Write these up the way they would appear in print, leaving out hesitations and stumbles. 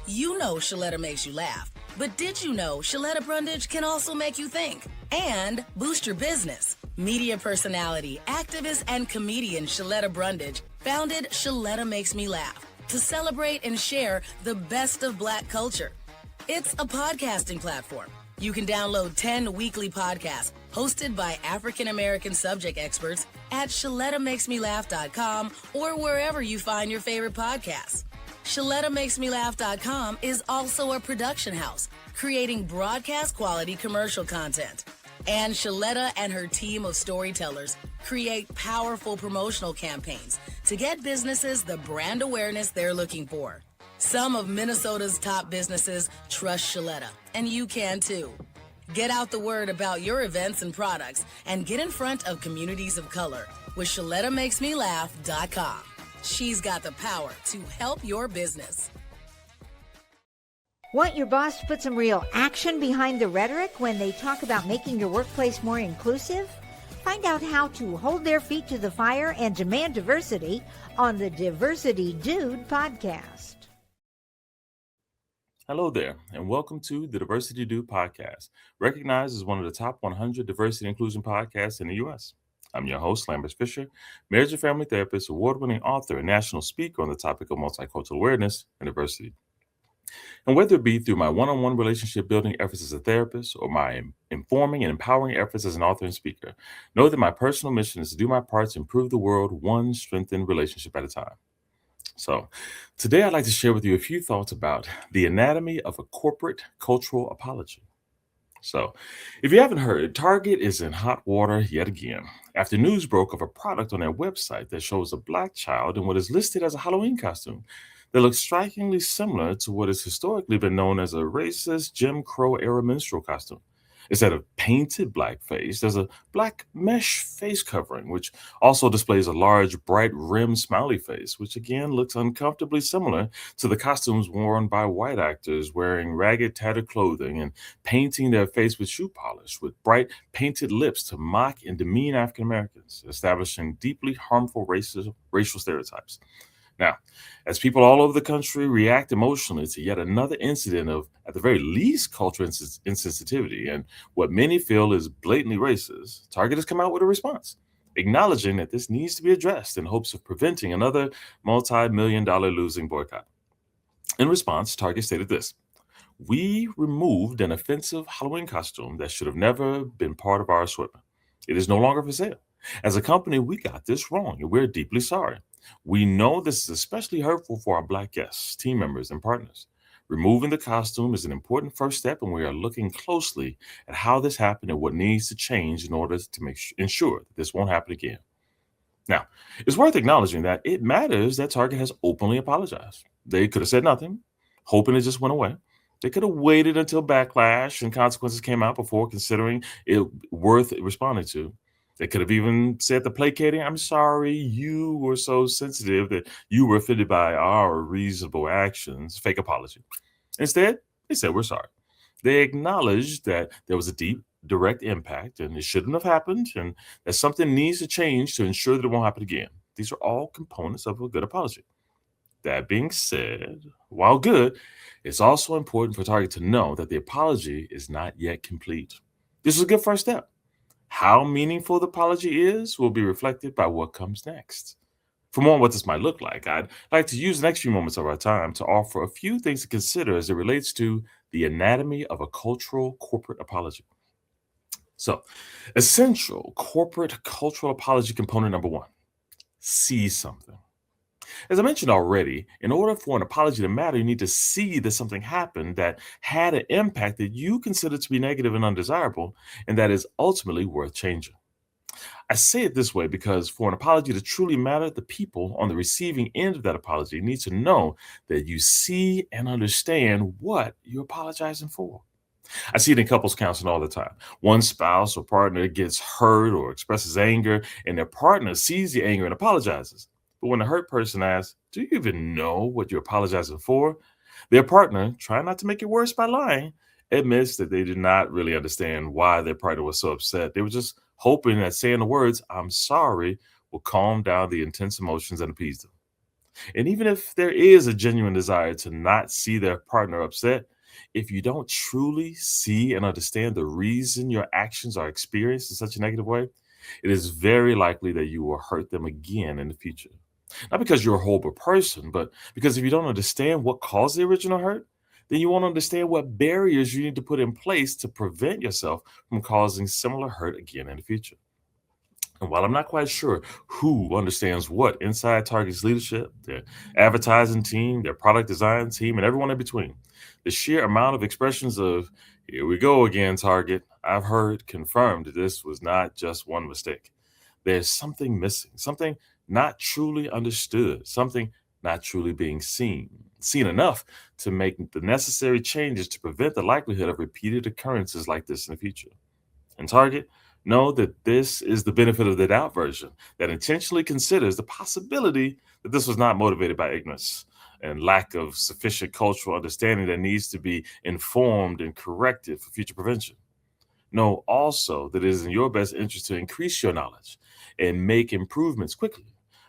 You know Shaletta makes you laugh, but did you know Shaletta Brundage can also make you think and boost your business? Media personality, activist, and comedian Shaletta Brundage founded Shaletta Makes Me Laugh to celebrate and share the best of Black culture. It's a podcasting platform. You can download 10 weekly podcasts hosted by African American subject experts at ShalettaMakesMeLaugh.com or wherever you find your favorite podcasts. ShalettaMakesMeLaugh.com is also a production house, creating broadcast quality commercial content. And Shaletta and her team of storytellers create powerful promotional campaigns to get businesses the brand awareness they're looking for. Some of Minnesota's top businesses trust Shaletta, and you can too. Get out the word about your events and products and get in front of communities of color with ShalettaMakesMeLaugh.com. She's got the power to help your business. Want your boss to put some real action behind the rhetoric when they talk about making your workplace more inclusive? Find out how to hold their feet to the fire and demand diversity on the Diversity Dude podcast. Hello there, and welcome to the Diversity Dude podcast, recognized as one of the top 100 diversity and inclusion podcasts in the U.S. I'm your host, Lambert Fisher, marriage and family therapist, award-winning author, and national speaker on the topic of multicultural awareness and diversity. And whether it be through my one-on-one relationship building efforts as a therapist or my informing and empowering efforts as an author and speaker, know that my personal mission is to do my part to improve the world one strengthened relationship at a time. So, today I'd like to share with you a few thoughts about the anatomy of a corporate cultural apology. So, if you haven't heard, Target is in hot water yet again after news broke of a product on their website that shows a Black child in what is listed as a Halloween costume that looks strikingly similar to what has historically been known as a racist Jim Crow era minstrel costume. Instead of painted Black face, there's a Black mesh face covering, which also displays a large, bright rimmed smiley face, which again looks uncomfortably similar to the costumes worn by white actors wearing ragged, tattered clothing and painting their face with shoe polish, with bright, painted lips to mock and demean African Americans, establishing deeply harmful racial stereotypes. Now, as people all over the country react emotionally to yet another incident of, at the very least, cultural insensitivity and what many feel is blatantly racist, Target has come out with a response, acknowledging that this needs to be addressed in hopes of preventing another multi-million-dollar losing boycott. In response, Target stated this: "We removed an offensive Halloween costume that should have never been part of our assortment. It is no longer for sale. As a company, we got this wrong, and we're deeply sorry. We know this is especially hurtful for our Black guests, team members, and partners. Removing the costume is an important first step, and we are looking closely at how this happened and what needs to change in order to ensure that this won't happen again." Now, it's worth acknowledging that it matters that Target has openly apologized. They could have said nothing, hoping it just went away. They could have waited until backlash and consequences came out before considering it worth responding to. They could have even said the placating, "I'm sorry, you were so sensitive that you were offended by our reasonable actions," fake apology. Instead, they said, "We're sorry." They acknowledged that there was a deep, direct impact and it shouldn't have happened and that something needs to change to ensure that it won't happen again. These are all components of a good apology. That being said, while good, it's also important for Target to know that the apology is not yet complete. This is a good first step. How meaningful the apology is will be reflected by what comes next. For more on what this might look like, I'd like to use the next few moments of our time to offer a few things to consider as it relates to the anatomy of a cultural corporate apology. So, essential corporate cultural apology component number one: see something. As I mentioned already, in order for an apology to matter, you need to see that something happened that had an impact that you consider to be negative and undesirable, and that is ultimately worth changing. I say it this way because for an apology to truly matter, the people on the receiving end of that apology need to know that you see and understand what you're apologizing for. I see it in couples counseling all the time. One spouse or partner gets hurt or expresses anger, and their partner sees the anger and apologizes. But when the hurt person asks, "Do you even know what you're apologizing for?" their partner, trying not to make it worse by lying, admits that they did not really understand why their partner was so upset. They were just hoping that saying the words, "I'm sorry," will calm down the intense emotions and appease them. And even if there is a genuine desire to not see their partner upset, if you don't truly see and understand the reason your actions are experienced in such a negative way, it is very likely that you will hurt them again in the future. Not because you're a horrible person, but because if you don't understand what caused the original hurt, then you won't understand what barriers you need to put in place to prevent yourself from causing similar hurt again in the future. And while I'm not quite sure who understands what inside Target's leadership, their advertising team, their product design team, and everyone in between, the sheer amount of expressions of, here we go again, Target, I've heard confirmed that this was not just one mistake. There's something missing, something not truly understood, something not truly being seen enough to make the necessary changes to prevent the likelihood of repeated occurrences like this in the future. And Target, know that this is the benefit of the doubt version that intentionally considers the possibility that this was not motivated by ignorance and lack of sufficient cultural understanding that needs to be informed and corrected for future prevention. Know also that it is in your best interest to increase your knowledge and make improvements quickly,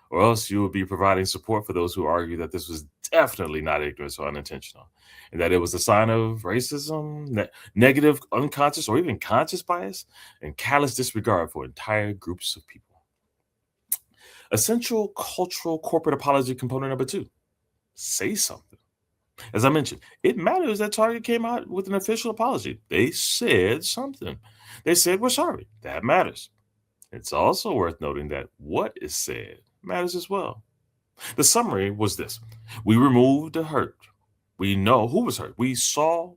or else you will be providing support for those who argue that this was definitely not ignorance or unintentional, and that it was a sign of racism, negative, unconscious, or even conscious bias, and callous disregard for entire groups of people. Essential cultural corporate apology component number two, say something. As I mentioned, it matters that Target came out with an official apology. They said something. They said, we're sorry. That matters. It's also worth noting that what is said matters as well. The summary was this: we removed the hurt. We know who was hurt. We saw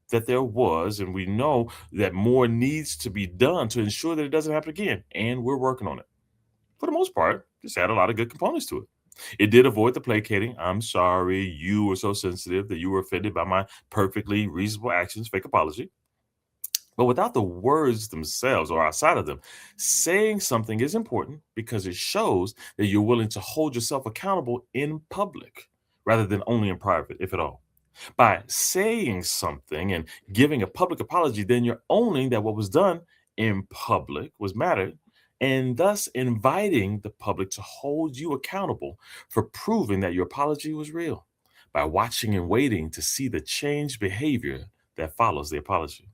that there was, and we know that more needs to be done to ensure that it doesn't happen again. And we're working on it. For the most part, this had a lot of good components to it. It did avoid the placating. I'm sorry you were so sensitive that you were offended by my perfectly reasonable actions, fake apology. But without the words themselves or outside of them, saying something is important because it shows that you're willing to hold yourself accountable in public rather than only in private, if at all. By saying something and giving a public apology, then you're owning that what was done in public was mattered, and thus inviting the public to hold you accountable for proving that your apology was real by watching and waiting to see the changed behavior that follows the apology,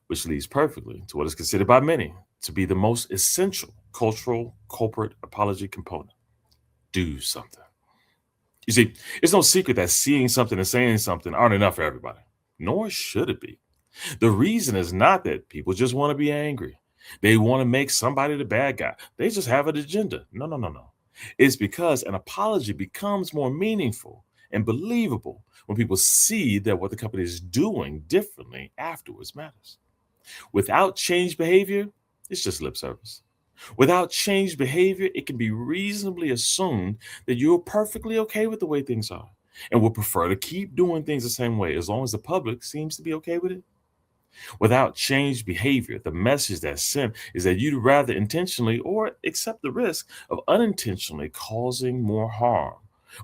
which leads perfectly to what is considered by many to be the most essential cultural corporate apology component: do something. You see, it's no secret that seeing something and saying something aren't enough for everybody, nor should it be. The reason is not that people just want to be angry. They want to make somebody the bad guy. They just have an agenda. No, no, no, no. It's because an apology becomes more meaningful and believable when people see that what the company is doing differently afterwards matters. Without changed behavior, it's just lip service. Without changed behavior, it can be reasonably assumed that you're perfectly okay with the way things are and would prefer to keep doing things the same way as long as the public seems to be okay with it. Without changed behavior, the message that's sent is that you'd rather intentionally or accept the risk of unintentionally causing more harm,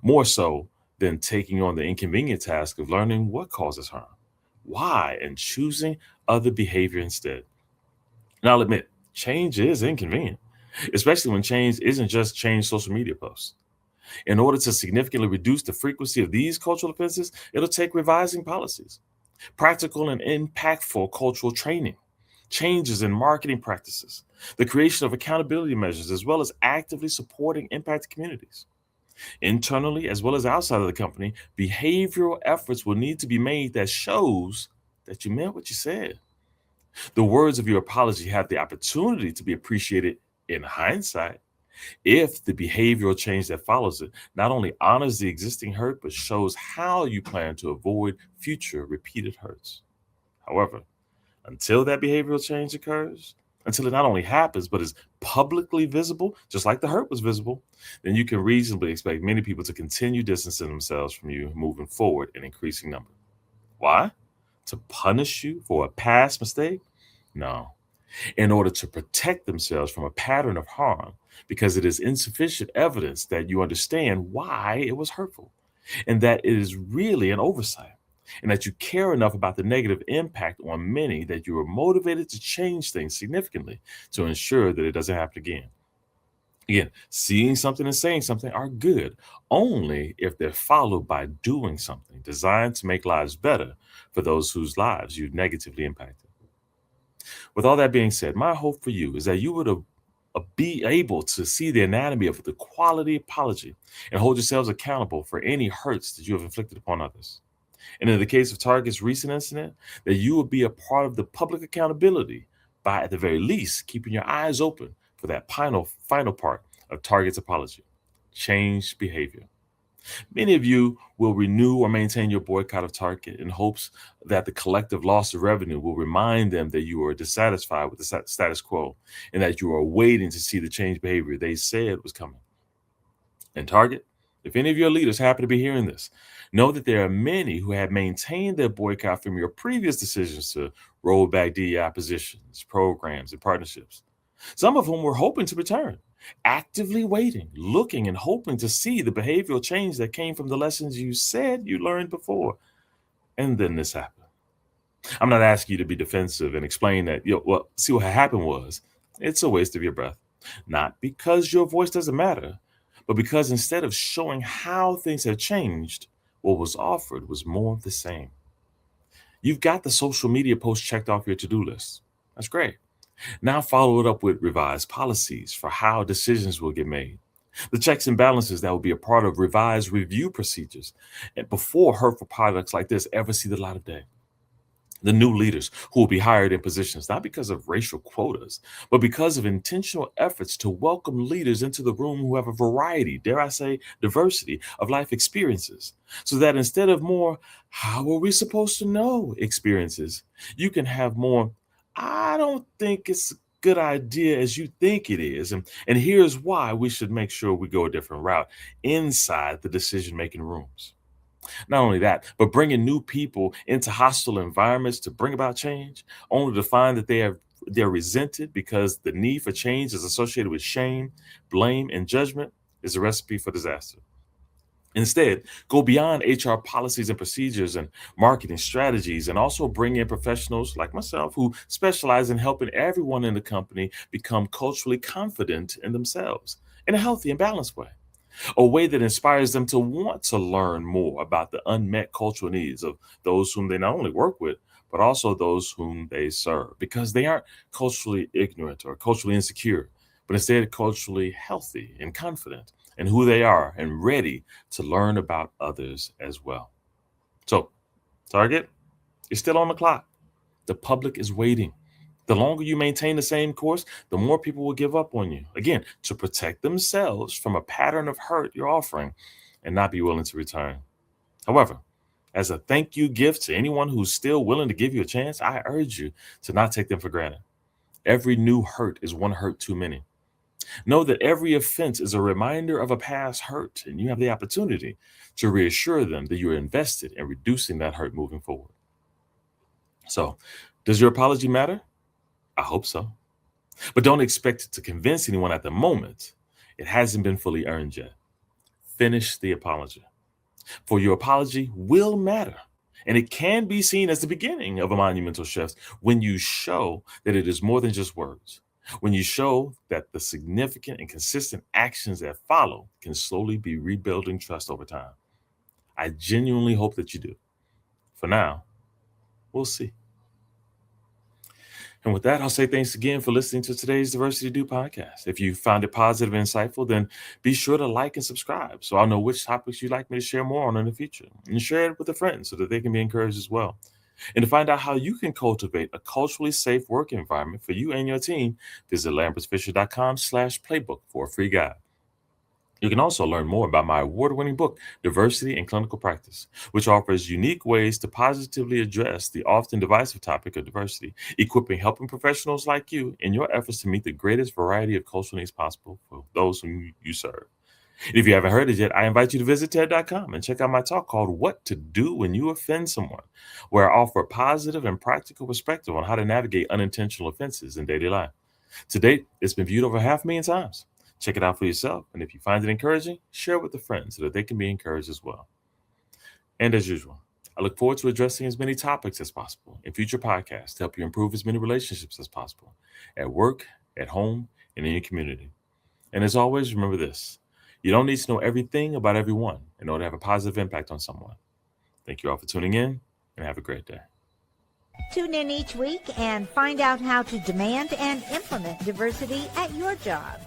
more so than taking on the inconvenient task of learning what causes harm, why, and choosing other behavior instead. Now, I'll admit, change is inconvenient, especially when change isn't just change social media posts. In order to significantly reduce the frequency of these cultural offenses, it'll take revising policies, practical and impactful cultural training, changes in marketing practices, the creation of accountability measures, as well as actively supporting impacted communities. Internally, as well as outside of the company, behavioral efforts will need to be made that shows that you meant what you said. The words of your apology have the opportunity to be appreciated in hindsight if the behavioral change that follows it not only honors the existing hurt, but shows how you plan to avoid future repeated hurts. However, until that behavioral change occurs, until it not only happens, but is publicly visible, just like the hurt was visible, then you can reasonably expect many people to continue distancing themselves from you moving forward in increasing number. Why? To punish you for a past mistake? No. In order to protect themselves from a pattern of harm, because it is insufficient evidence that you understand why it was hurtful, and that it is really an oversight, and that you care enough about the negative impact on many that you are motivated to change things significantly to ensure that it doesn't happen again. Again, seeing something and saying something are good only if they're followed by doing something designed to make lives better for those whose lives you negatively impacted. With all that being said, my hope for you is that you would be able to see the anatomy of the quality apology and hold yourselves accountable for any hurts that you have inflicted upon others. And in the case of Target's recent incident, that you will be a part of the public accountability by, at the very least, keeping your eyes open for that final part of Target's apology: changed behavior. Many of you will renew or maintain your boycott of Target in hopes that the collective loss of revenue will remind them that you are dissatisfied with the status quo and that you are waiting to see the change behavior they said was coming. And Target, if any of your leaders happen to be hearing this, know that there are many who have maintained their boycott from your previous decisions to roll back DEI positions, programs, and partnerships. Some of whom were hoping to return, actively waiting, looking, and hoping to see the behavioral change that came from the lessons you said you learned before. And then this happened. I'm not asking you to be defensive and explain that, well, see what happened was it's a waste of your breath. Not because your voice doesn't matter, but because instead of showing how things have changed, what was offered was more of the same. You've got the social media post checked off your to-do list. That's great. Now follow it up with revised policies for how decisions will get made. The checks and balances that will be a part of revised review procedures and before hurtful products like this ever see the light of day. The new leaders who will be hired in positions, not because of racial quotas, but because of intentional efforts to welcome leaders into the room who have a variety, dare I say, diversity of life experiences, so that instead of more, how are we supposed to know experiences, you can have more, I don't think it's a good idea as you think it is. And here's why we should make sure we go a different route inside the decision making rooms. Not only that, but bringing new people into hostile environments to bring about change, only to find that they're resented because the need for change is associated with shame, blame, and judgment is a recipe for disaster. Instead, go beyond HR policies and procedures and marketing strategies and also bring in professionals like myself who specialize in helping everyone in the company become culturally confident in themselves in a healthy and balanced way, a way that inspires them to want to learn more about the unmet cultural needs of those whom they not only work with, but also those whom they serve, because they aren't culturally ignorant or culturally insecure, but instead culturally healthy and confident in who they are and ready to learn about others as well. So, Target, you're still on the clock. The public is waiting. The longer you maintain the same course, the more people will give up on you. Again, to protect themselves from a pattern of hurt you're offering and not be willing to return. However, as a thank you gift to anyone who's still willing to give you a chance, I urge you to not take them for granted. Every new hurt is one hurt too many. Know that every offense is a reminder of a past hurt, and you have the opportunity to reassure them that you're invested in reducing that hurt moving forward. So, does your apology matter? I hope so. But don't expect it to convince anyone at the moment. It hasn't been fully earned yet. Finish the apology. For your apology will matter. And it can be seen as the beginning of a monumental shift when you show that it is more than just words. When you show that the significant and consistent actions that follow can slowly be rebuilding trust over time. I genuinely hope that you do. For now, we'll see. And with that, I'll say thanks again for listening to today's Diversity Do podcast. If you found it positive and insightful, then be sure to like and subscribe so I'll know which topics you'd like me to share more on in the future. And share it with a friend so that they can be encouraged as well. And to find out how you can cultivate a culturally safe work environment for you and your team, visit lambertsfisher.com/playbook for a free guide. You can also learn more about my award-winning book, Diversity in Clinical Practice, which offers unique ways to positively address the often divisive topic of diversity, helping professionals like you in your efforts to meet the greatest variety of cultural needs possible for those whom you serve. And if you haven't heard it yet, I invite you to visit TED.com and check out my talk called What to Do When You Offend Someone, where I offer a positive and practical perspective on how to navigate unintentional offenses in daily life. To date, it's been viewed over 500,000 times. Check it out for yourself, and if you find it encouraging, share it with a friend so that they can be encouraged as well. And as usual, I look forward to addressing as many topics as possible in future podcasts to help you improve as many relationships as possible at work, at home, and in your community. And as always, remember this: you don't need to know everything about everyone in order to have a positive impact on someone. Thank you all for tuning in, and have a great day. Tune in each week and find out how to demand and implement diversity at your job.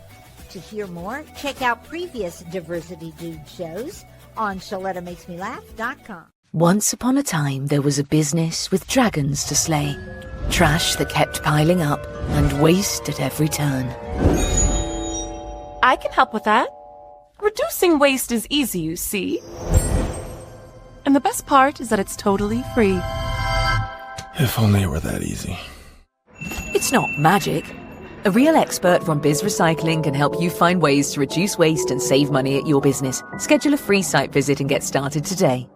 To hear more, check out previous Diversity Dude shows on ShalettaMakesMeLaugh.com. Once upon a time, there was a business with dragons to slay. Trash that kept piling up and waste at every turn. I can help with that. Reducing waste is easy, you see. And the best part is that it's totally free. If only it were that easy. It's not magic. A real expert from Biz Recycling can help you find ways to reduce waste and save money at your business. Schedule a free site visit and get started today.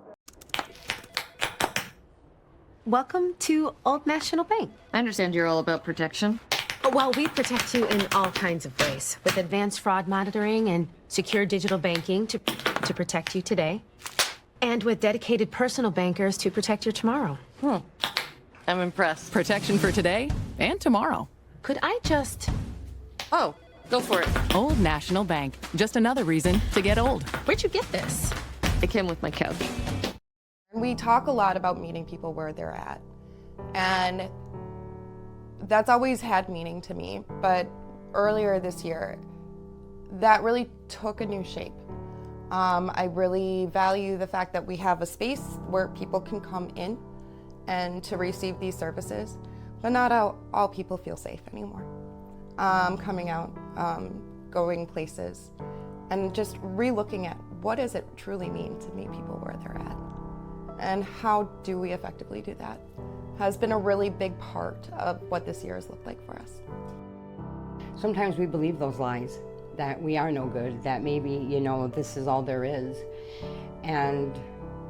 Welcome to Old National Bank. I understand you're all about protection. Well, we protect you in all kinds of ways, with advanced fraud monitoring and secure digital banking to protect you today, and with dedicated personal bankers to protect your tomorrow. I'm impressed. Protection for today and tomorrow. Could I just... Oh, go for it. Old National Bank. Just another reason to get old. Where'd you get this? It came with my couch. We talk a lot about meeting people where they're at, and that's always had meaning to me, but earlier this year, that really took a new shape. I really value the fact that we have a space where people can come in and to receive these services, but not all people feel safe anymore. Coming out, going places, and just re-looking at what does it truly mean to meet people where they're at, and how do we effectively do that, has been a really big part of what this year has looked like for us. Sometimes we believe those lies, that we are no good, that maybe, this is all there is. And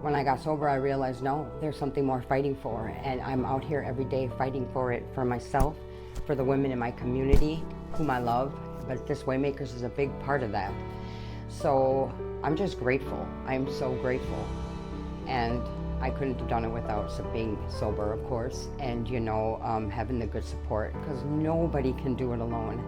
when I got sober, I realized, no, there's something more fighting for. And I'm out here every day fighting for it, for myself, for the women in my community, whom I love. But this Waymakers is a big part of that. So I'm just grateful. I'm so grateful. And I couldn't have done it without being sober, of course, and having the good support, because nobody can do it alone.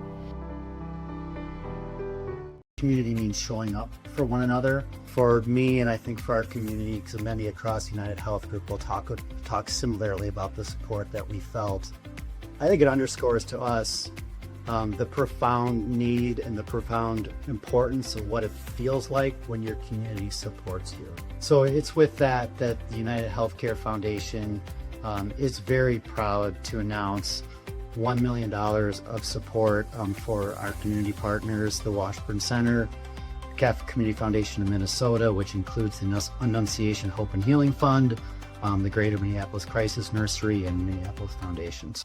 Community means showing up for one another. For me, and I think for our community, because many across United Health Group will talk similarly about the support that we felt. I think it underscores to us the profound need and the profound importance of what it feels like when your community supports you. So it's with that the United Healthcare Foundation is very proud to announce $1 million of support for our community partners, the Washburn Center, Catholic Community Foundation of Minnesota, which includes the Annunciation Hope and Healing Fund, the Greater Minneapolis Crisis Nursery, and Minneapolis Foundations.